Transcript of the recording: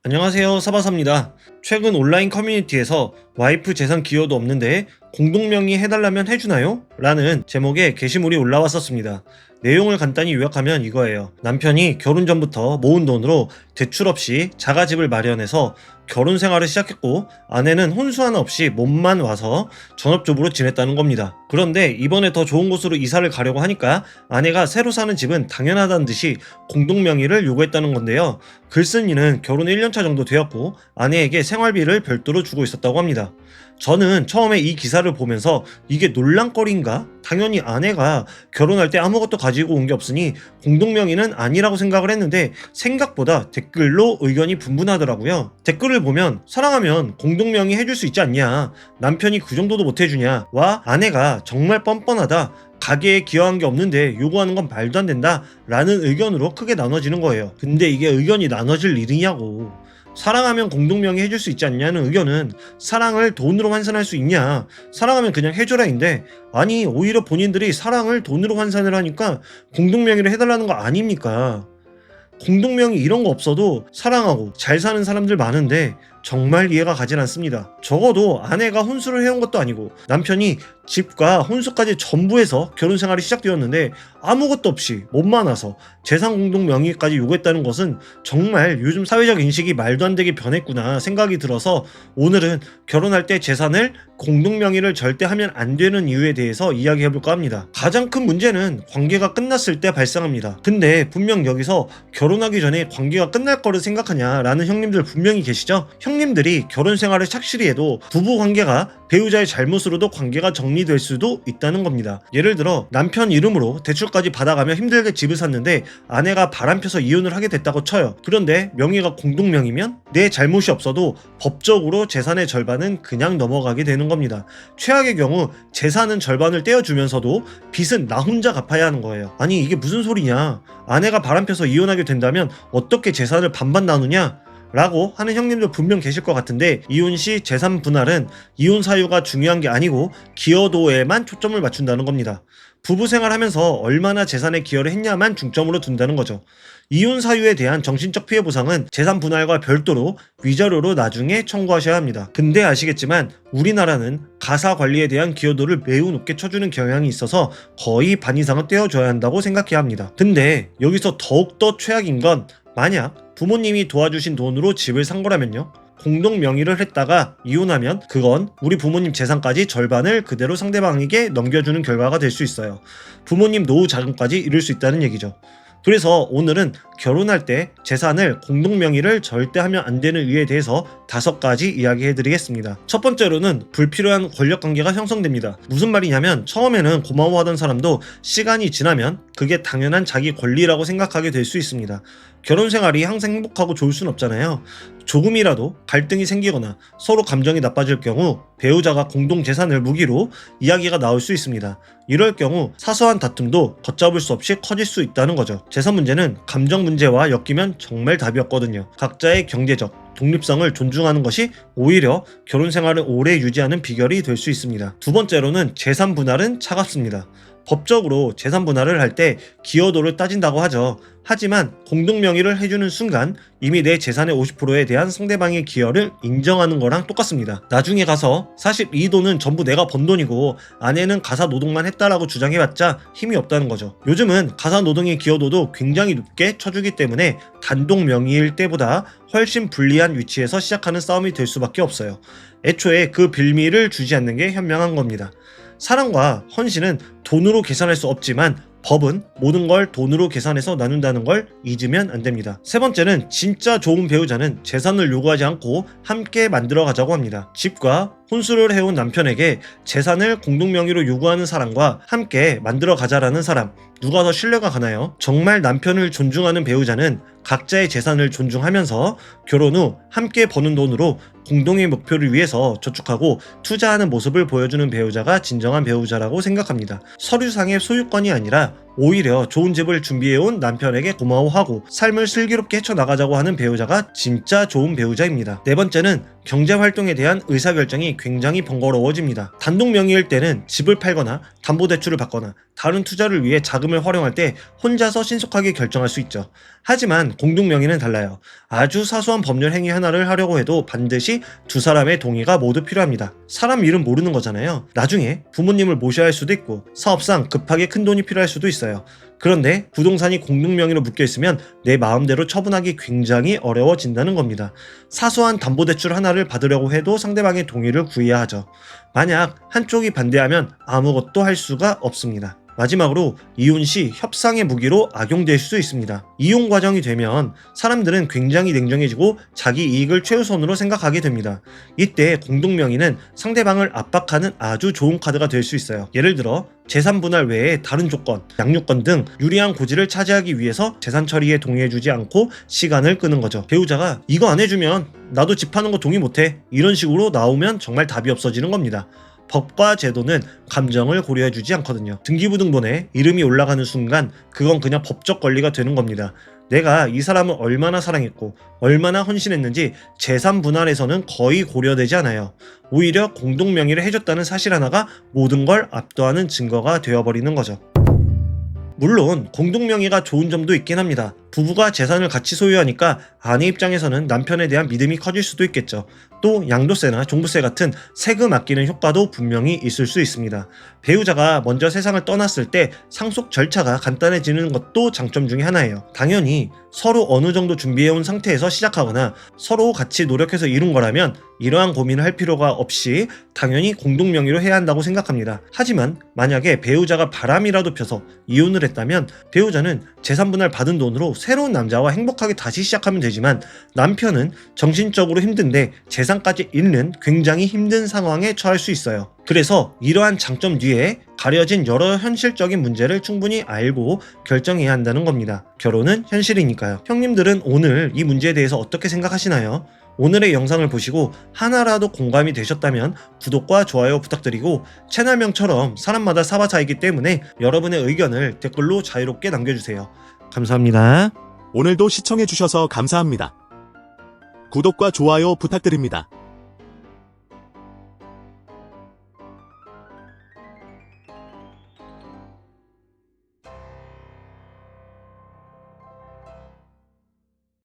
안녕하세요, 사바사입니다. 최근 온라인 커뮤니티에서 와이프 재산 기여도 없는데 공동명의 해달라면 해주나요? 라는 제목의 게시물이 올라왔었습니다. 내용을 간단히 요약하면 이거예요. 남편이 결혼 전부터 모은 돈으로 대출 없이 자가집을 마련해서 결혼 생활을 시작했고, 아내는 혼수 하나 없이 몸만 와서 전업주부로 지냈다는 겁니다. 그런데 이번에 더 좋은 곳으로 이사를 가려고 하니까 아내가 새로 사는 집은 당연하다는 듯이 공동명의를 요구했다는 건데요. 글쓴 이는 결혼 1년차 정도 되었고 아내에게 생활비를 별도로 주고 있었다고 합니다. 저는 처음에 이 기사를 보면서 이게 논란거리인가? 당연히 아내가 결혼할 때 아무것도 가지고 온 게 없으니 공동명의는 아니라고 생각을 했는데, 생각보다 댓글로 의견이 분분하더라고요. 댓글을 보면 사랑하면 공동명의 해줄 수 있지 않냐, 남편이 그 정도도 못 해주냐, 와 아내가 정말 뻔뻔하다, 가게에 기여한 게 없는데 요구하는 건 말도 안 된다 라는 의견으로 크게 나눠지는 거예요. 근데 이게 의견이 나눠질 일이냐고. 사랑하면 공동명의 해줄 수 있지 않냐는 의견은 사랑을 돈으로 환산할 수 있냐, 사랑하면 그냥 해줘라인데, 아니 오히려 본인들이 사랑을 돈으로 환산을 하니까 공동명의를 해달라는 거 아닙니까? 공동명의 이런 거 없어도 사랑하고 잘 사는 사람들 많은데 정말 이해가 가진 않습니다. 적어도 아내가 혼수를 해온 것도 아니고 남편이 집과 혼수까지 전부 해서 결혼 생활이 시작되었는데 아무것도 없이 몸만 와서 재산 공동 명의까지 요구했다는 것은 정말 요즘 사회적 인식이 말도 안 되게 변했구나 생각이 들어서, 오늘은 결혼할 때 재산을 공동 명의를 절대 하면 안 되는 이유에 대해서 이야기해볼까 합니다. 가장 큰 문제는 관계가 끝났을 때 발생합니다. 근데 분명 여기서 결혼하기 전에 관계가 끝날 거를 생각하냐라는 형님들 분명히 계시죠? 형님들이 결혼 생활을 착실히 해도 부부 관계가 배우자의 잘못으로도 관계가 정리될 수도 있다는 겁니다. 예를 들어 남편 이름으로 대출까지 받아가며 힘들게 집을 샀는데 아내가 바람펴서 이혼을 하게 됐다고 쳐요. 그런데 명의가 공동명의면 내 잘못이 없어도 법적으로 재산의 절반은 그냥 넘어가게 되는 겁니다. 최악의 경우 재산은 절반을 떼어주면서도 빚은 나 혼자 갚아야 하는 거예요. 아니 이게 무슨 소리냐, 아내가 바람펴서 이혼하게 된다면 어떻게 재산을 반반 나누냐 라고 하는 형님도 분명 계실 것 같은데, 이혼 시 재산 분할은 이혼 사유가 중요한 게 아니고 기여도에만 초점을 맞춘다는 겁니다. 부부 생활하면서 얼마나 재산에 기여를 했냐만 중점으로 둔다는 거죠. 이혼 사유에 대한 정신적 피해 보상은 재산 분할과 별도로 위자료로 나중에 청구하셔야 합니다. 근데 아시겠지만 우리나라는 가사 관리에 대한 기여도를 매우 높게 쳐주는 경향이 있어서 거의 반 이상은 떼어줘야 한다고 생각해야 합니다. 근데 여기서 더욱더 최악인 건, 만약 부모님이 도와주신 돈으로 집을 산 거라면요, 공동 명의를 했다가 이혼하면 그건 우리 부모님 재산까지 절반을 그대로 상대방에게 넘겨주는 결과가 될 수 있어요. 부모님 노후 자금까지 잃을 수 있다는 얘기죠. 그래서 오늘은 결혼할 때 재산을 공동 명의를 절대 하면 안 되는 이유에 대해서 5가지 이야기해 드리겠습니다. 첫 번째로는 불필요한 권력관계가 형성됩니다. 무슨 말이냐면, 처음에는 고마워하던 사람도 시간이 지나면 그게 당연한 자기 권리라고 생각하게 될 수 있습니다. 결혼 생활이 항상 행복하고 좋을 순 없잖아요. 조금이라도 갈등이 생기거나 서로 감정이 나빠질 경우 배우자가 공동 재산을 무기로 이야기가 나올 수 있습니다. 이럴 경우 사소한 다툼도 걷잡을 수 없이 커질 수 있다는 거죠. 재산 문제는 감정 문제와 엮이면 정말 답이 없거든요. 각자의 경제적 독립성을 존중하는 것이 오히려 결혼 생활을 오래 유지하는 비결이 될 수 있습니다. 두 번째로는 재산 분할은 차갑습니다. 법적으로 재산 분할을 할 때 기여도를 따진다고 하죠. 하지만 공동명의를 해주는 순간 이미 내 재산의 50%에 대한 상대방의 기여를 인정하는 거랑 똑같습니다. 나중에 가서 사실 이 돈은 전부 내가 번 돈이고 아내는 가사 노동만 했다라고 주장해봤자 힘이 없다는 거죠. 요즘은 가사 노동의 기여도도 굉장히 높게 쳐주기 때문에 단독 명의일 때보다 훨씬 불리한 위치에서 시작하는 싸움이 될 수밖에 없어요. 애초에 그 빌미를 주지 않는 게 현명한 겁니다. 사랑과 헌신은 돈으로 계산할 수 없지만 법은 모든 걸 돈으로 계산해서 나눈다는 걸 잊으면 안 됩니다. 세 번째는, 진짜 좋은 배우자는 재산을 요구하지 않고 함께 만들어 가자고 합니다. 집과 혼수를 해온 남편에게 재산을 공동명의로 요구하는 사람과 함께 만들어 가자라는 사람, 누가 더 신뢰가 가나요? 정말 남편을 존중하는 배우자는 각자의 재산을 존중하면서 결혼 후 함께 버는 돈으로 공동의 목표를 위해서 저축하고 투자하는 모습을 보여주는 배우자가 진정한 배우자라고 생각합니다. 서류상의 소유권이 아니라 오히려 좋은 집을 준비해온 남편에게 고마워하고 삶을 슬기롭게 헤쳐나가자고 하는 배우자가 진짜 좋은 배우자입니다. 네 번째는 경제활동에 대한 의사결정이 굉장히 번거로워집니다. 단독 명의일 때는 집을 팔거나 담보대출을 받거나 다른 투자를 위해 자금을 활용할 때 혼자서 신속하게 결정할 수 있죠. 하지만 공동 명의는 달라요. 아주 사소한 법률 행위 하나를 하려고 해도 반드시 두 사람의 동의가 모두 필요합니다. 사람 일은 모르는 거잖아요. 나중에 부모님을 모셔야 할 수도 있고 사업상 급하게 큰 돈이 필요할 수도 있어요. 그런데 부동산이 공동 명의로 묶여 있으면 내 마음대로 처분하기 굉장히 어려워진다는 겁니다. 사소한 담보대출 하나를 받으려고 해도 상대방의 동의를 구해야 하죠. 만약 한쪽이 반대하면 아무것도 할 수가 없습니다. 마지막으로 이혼 시 협상의 무기로 악용될 수 있습니다. 이혼 과정이 되면 사람들은 굉장히 냉정해지고 자기 이익을 최우선으로 생각하게 됩니다. 이때 공동명의는 상대방을 압박하는 아주 좋은 카드가 될 수 있어요. 예를 들어 재산 분할 외에 다른 조건, 양육권 등 유리한 고지를 차지하기 위해서 재산 처리에 동의해주지 않고 시간을 끄는 거죠. 배우자가 이거 안 해주면 나도 집 파는 거 동의 못해, 이런 식으로 나오면 정말 답이 없어지는 겁니다. 법과 제도는 감정을 고려해주지 않거든요. 등기부등본에 이름이 올라가는 순간 그건 그냥 법적 권리가 되는 겁니다. 내가 이 사람을 얼마나 사랑했고 얼마나 헌신했는지 재산 분할에서는 거의 고려되지 않아요. 오히려 공동명의를 해줬다는 사실 하나가 모든 걸 압도하는 증거가 되어버리는 거죠. 물론 공동명의가 좋은 점도 있긴 합니다. 부부가 재산을 같이 소유하니까 아내 입장에서는 남편에 대한 믿음이 커질 수도 있겠죠. 또 양도세나 종부세 같은 세금 아끼는 효과도 분명히 있을 수 있습니다. 배우자가 먼저 세상을 떠났을 때 상속 절차가 간단해지는 것도 장점 중에 하나예요. 당연히 서로 어느 정도 준비해온 상태에서 시작하거나 서로 같이 노력해서 이룬 거라면 이러한 고민을 할 필요가 없이 당연히 공동명의로 해야 한다고 생각합니다. 하지만 만약에 배우자가 바람이라도 펴서 이혼을 했다면 배우자는 재산분할 받은 돈으로 새로운 남자와 행복하게 다시 시작하면 되지만 남편은 정신적으로 힘든데 재산까지 잃는 굉장히 힘든 상황에 처할 수 있어요. 그래서 이러한 장점 뒤에 가려진 여러 현실적인 문제를 충분히 알고 결정해야 한다는 겁니다. 결혼은 현실이니까요. 형님들은 오늘 이 문제에 대해서 어떻게 생각하시나요? 오늘의 영상을 보시고 하나라도 공감이 되셨다면 구독과 좋아요 부탁드리고 채널명처럼 사람마다 사바 차이기 때문에 여러분의 의견을 댓글로 자유롭게 남겨주세요. 감사합니다. 오늘도 시청해주셔서 감사합니다. 구독과 좋아요 부탁드립니다.